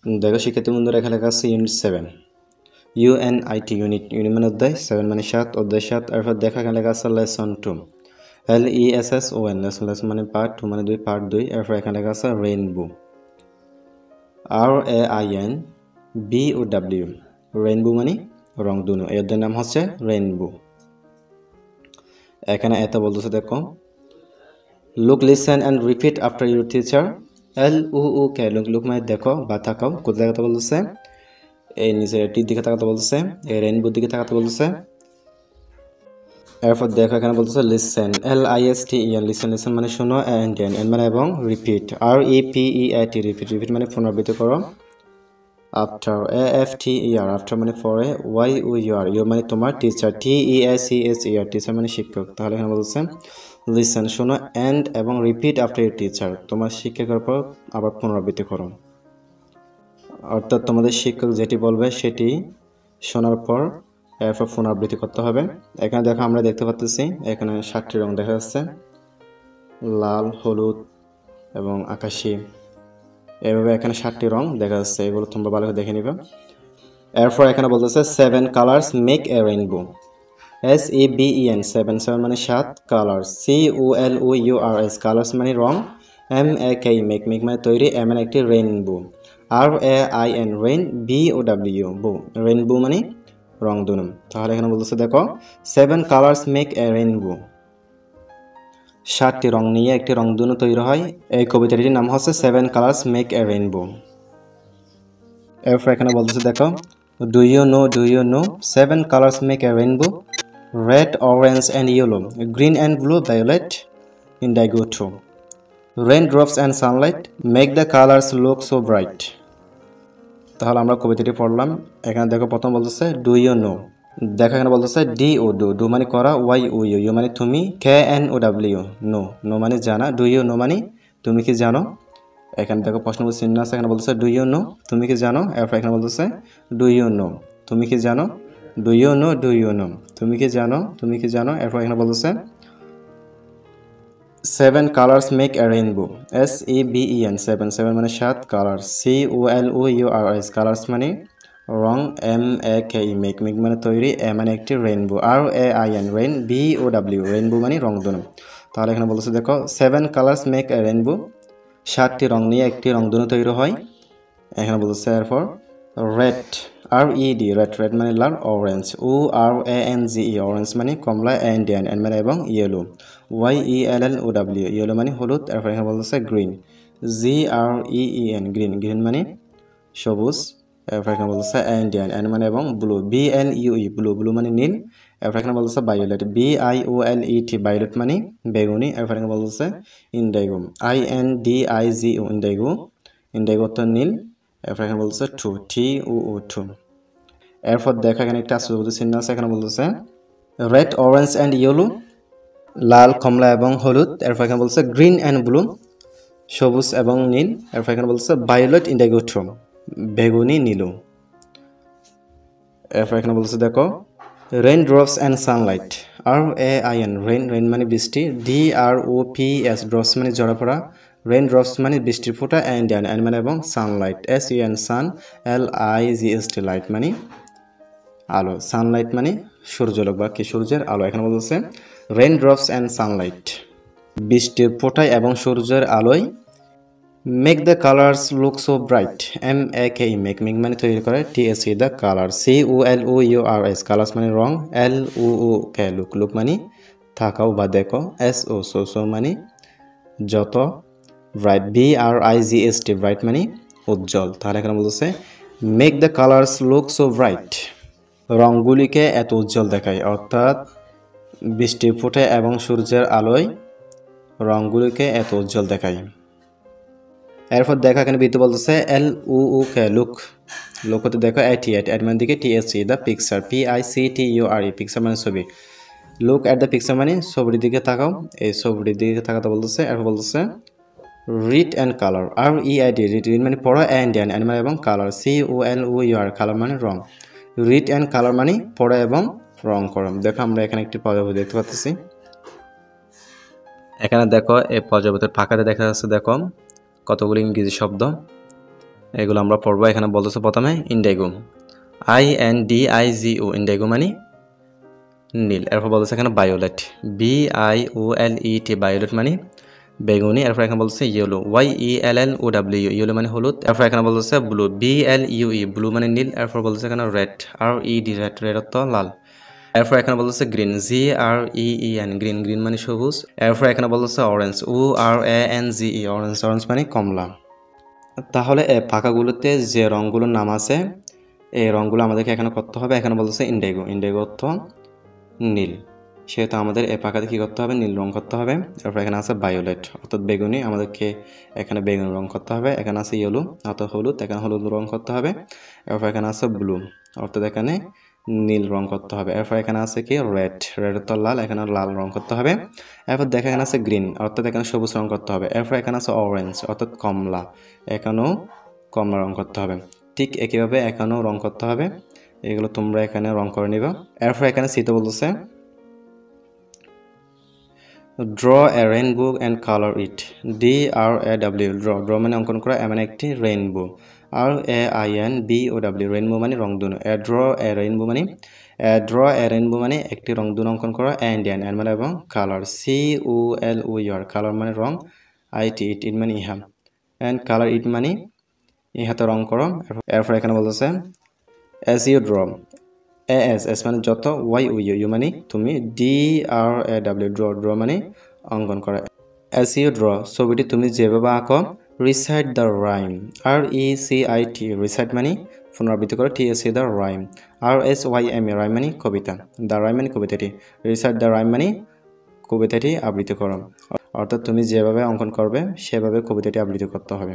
দেখো শিক্ষার্থী বন্ধুরা, এখানে লেখা আছে ইউনিট 7 ইউএনআইটি ইউনিট মানে অধ্যায় 7 মানে 7 অধ্যায় 7। এরপর দেখো এখানে লেখা আছে লেসন 2 LESSON লেসন মানে পার্ট 2 মানে 2 পার্ট 2। এরপর এখানে লেখা আছে রেইনবো RAINBOW রেইনবো মানে রংধনু। এই অধ্যায়ের নাম হচ্ছে রেইনবো। এখানে এত বলতেছে দেখো, look listen and repeat after your teacher. LUK look মানে দেখো বা তাকাও। কোথায় তাকাতে বলতেছে? এই নিচে টির দিকে তাকাতে বলতেছে, এই রেইনবোর দিকে তাকাতে বলতেছে। এরপর দেখো এখানে বলতেছে লিসেন LISTEN লিসেন লিসেন মানে শোনো, এন্ড মানে এবং রিপিট REPEAT রিপিট মানে পুনরাবৃত্তি করো। আফটার AFTER আফটার মানে পরে, YOUR মানে তোমার, টিচার TEACHER টিচার মানে শিক্ষক। তাহলে এখানে বলতেছে লিসেন শোনো, এন্ড এবং রিপিট আফটার ইউর টিচার তোমার শিক্ষকের পর আবার পুনরাবৃত্তি করো। অর্থাৎ তোমাদের শিক্ষক যেটি বলবে সেটি শোনার পর এরপর পুনরাবৃত্তি করতে হবে। এখানে দেখো আমরা দেখতে পাচ্ছি এখানে 7টি রং দেখা যাচ্ছে, লাল, হলুদ এবং আকাশি। এভাবে এখানে 7টি রং দেখা যাচ্ছে, এগুলো তোমরা ভালো করে দেখে নিবে। এরপর এখানে বলতেছে 7 colours make a rainbow. SEVEN 7 মানে 7, কালার্স COLOURS কালার্স মানে রং, MAK মেক মানে তৈরি, মানে একটি রেইনবো, RAIN রেইন, BOW বো রেইনবো মানে রংধনু। তাহলে এখানে বলতেছে দেখো 7 কালার্স মেক এ রেইনবো, 7টি রং নিয়ে একটি রংধনু তৈরি হয়। এই কবিতাটির নাম হচ্ছে 7 কালার্স মেক এ রেইনবো। এরপর এখানে বলতেছে দেখো, do you know 7 colours make a rainbow, red, orange and yellow, green and blue, violet, indigo too, raindrops and sunlight make the colours look so bright. তাহলে আমরা কবিতাটি পড়লাম। এখানে দেখো প্রথম বলতেছে ডু ইউ নো। দেখো এখানে বলতেছে ডু মানে করা, YOU মানে তুমি, KNOW নো মানে জানা, ডু ইউ নো মানে তুমি কি জানো। এখানে দেখো প্রশ্ন চিহ্ন আছে, এখানে বলতেছে ডু ইউ নো তুমি কি জানো। এরপর এখানে বলতেছে ডু ইউ নো তুমি কি জানো, ডু ইউ নো তুমি কি জানো। এরপর এখানে বলতেছে 7 colours make a rainbow, SEVEN 7 মানে 7, কালার্স COLOURS কালার্স মানে রং, MAK মেক মানে তৈরি, মানে একটি rainbow, RAIN rain, BOW rainbow মানে রংধনু। তাহলে এখানে বলতেছে দেখো 7 কালার্স মেক এ রেইনবো, 7টি রং নিয়ে একটি রংধনু তৈরি হয়। এখানে বলতেছে এরপর রেড, রেড মানে লাল, অরেঞ্জ, ORANGE অরেঞ্জ মানে কমলা, অ্যান্ড মানে এবং ইয়েলো, YELLOW ইয়েলো মানে হলুদ। এরপর এখানে বলতেছে গ্রিন, GREEN গ্রিন মানে সবুজ। এরপর এখানে বলতেছে অ্যান্ড মানে এবং ব্লু, BLUE ব্লু মানে নীল। এরপর এখানে বলতেছে ভায়োলেট, VIOLET ভায়োলেট মানে বেগুনি। এরপর এখানে বলতেছে ইন্ডিগো, INDIGO ইন্ডিগো তো নীল। এরপর এখানে বলতেছে TOO এরপর দেখা এখানে একটা আশ্চর্য চিহ্ন আছে, এখানে বলতেছে রেড, অরেঞ্জ অ্যান্ড ইয়েলো লাল, কমলা এবং হলুদ। এরপর এখানে বলতেছে গ্রিন অ্যান্ড ব্লু সবুজ এবং নীল। এরপর এখানে বলতেছে ভায়োলেট, ইন্ডিগো বেগুনি, নীল। এরপর এখানে বলতেছে দেখো rain drops and Sunlight, RAIN rain মানে বৃষ্টি, DROPS ড্রপস মানে ঝরা পড়া, রেইন ড্রপস মানে বৃষ্টির ফোঁটা, অ্যান্ড মানে এবং সানলাইট, SUN সান, LIGHT লাইট মানে আলো, সানলাইট মানে সূর্যালোক বা কি সূর্যের আলো। এখানে বলতেছে রেইন ড্রপস অ্যান্ড সানলাইট বৃষ্টির ফোঁটায় এবং সূর্যের আলোয়, make the colours look so bright, MAK make মানে তৈরি করে, TSE the colour, COLOURS colours মানে রং, LUK লুক মানে থাকাও বা দেখো, SO মানে যত, ব্রাইট BRIGHT ব্রাইট মানে উজ্জ্বল। তাহলে এখানে বলতেছে make the colours look so bright রঙগুলিকে এত উজ্জ্বল দেখায়, অর্থাৎ বৃষ্টির ফোঁটে এবং সূর্যের আলোয় রঙগুলিকে এত উজ্জ্বল দেখায়। এরপর দেখা এখানে বৃত্ত বলতেছে LUK লুক হতে দেখো অ্যাট মানে দিকে, TSE the picture, PICTURE picture মানে ছবি, লুক অ্যাট দ্য পিকচার মানে ছবির দিকে তাকাও, এই ছবির দিকে তাকাতে বলতেছে। এরপর বলতেছে read and colour, REID read মানে পড়া, অ্যান্ড মানে এবং কালার, COLOUR কালার মানে রং, রিড অ্যান্ড কালার মানে পড়া এবং রং করা। দেখো আমরা এখানে একটি প্রজাপতি দেখতে পাচ্ছি। এখানে দেখো এই প্রজাপতির ফাঁকাতে দেখা যাচ্ছে দেখো কতগুলি ইংরেজি শব্দ। এগুলো আমরা পড়বো। এখানে বলতেছে প্রথমে ইন্ডিগো, INDIGO, ইন্ডিগো মানে নীল। এরপর বলতেছে এখানে বায়োলেট, BIOLET, বায়োলেট মানে বেগুনি। এরপর এখানে বলতেছে ইয়েলো, YELLOW, ইয়েলো মানে হলুদ। এরপর এখানে বলতেছে ব্লু, BLUE, ব্লু মানে নীল। এরপর বলতেছে এখানে রেড, RED, রেড, রেড অর্থ লাল। এরপর এখানে বলতেছে গ্রিন, GREEN, গ্রিন, গ্রিন মানে সবুজ। এরপর এখানে বলতেছে অরেঞ্জ, ORANGE, অরেঞ্জ, অরেঞ্জ মানে কমলা। তাহলে এই পাখাগুলোতে যে রঙগুলোর নাম আছে এই রঙগুলো আমাদেরকে এখানে করতে হবে। এখানে বলতেছে ইন্ডিগো, ইন্ডিগো অর্থ নীল, সেহেতু আমাদের এই পাখাতে কী করতে হবে, নীল রং করতে হবে। এরপর এখানে আছে বায়োলেট অর্থাৎ বেগুনি, আমাদেরকে এখানে বেগুনি রং করতে হবে। এখানে আছে ইয়েলো অর্থাৎ হলুদ, এখানে হলুদ রং করতে হবে। এরপর এখানে আছে ব্লু অর্থাৎ এখানে নীল রং করতে হবে। এরপর এখানে আছে কি রেড, রেড অর্থাৎ লাল, এখানে লাল রং করতে হবে। এরপর দেখে এখানে আছে গ্রিন অর্থাৎ এখানে সবুজ রং করতে হবে। এরপর এখানে আছে অরেঞ্জ অর্থাৎ কমলা, এখানেও কমলা রং করতে হবে। ঠিক একইভাবে এখানেও রং করতে হবে, এগুলো তোমরা এখানে রং করে নিবা। এরপর এখানে সিতে বলতেছে draw A rainbow and colour it, DRAW, draw মানে অঙ্কন করা, মানে একটি রেইনবো, RAINBOW, রেইনবো মানে রংধনু। ড্র এ রেইনবো মানে একটি রংধনু অঙ্কন করা। অ্যান্ড মানে এবং কালার, COLOUR, কালার মানে রং, IT, ইট মানে ইহা, অ্যান্ড কালার ইট মানে ইহাতে রং করো। এরপর এখানে বলতেছে as you draw, এস মানে যত, YOU মানে তুমি, DRAW, ড্র মানে অঙ্কন করা। as you draw, ছবিটি তুমি যেভাবে আঁকো। recite the rhyme, RECIT, recite মানে পুনরাবৃত্তি করো, TSC the rhyme, RSYME, rhyme মানে কবিতা, the rhyme মানে কবিতাটি, recite the rhyme মানে কবিতাটি আবৃত্তি করো। অর্থাৎ তুমি যেভাবে অঙ্কন করবে সেভাবে কবিতাটি আবৃত্তি করতে হবে।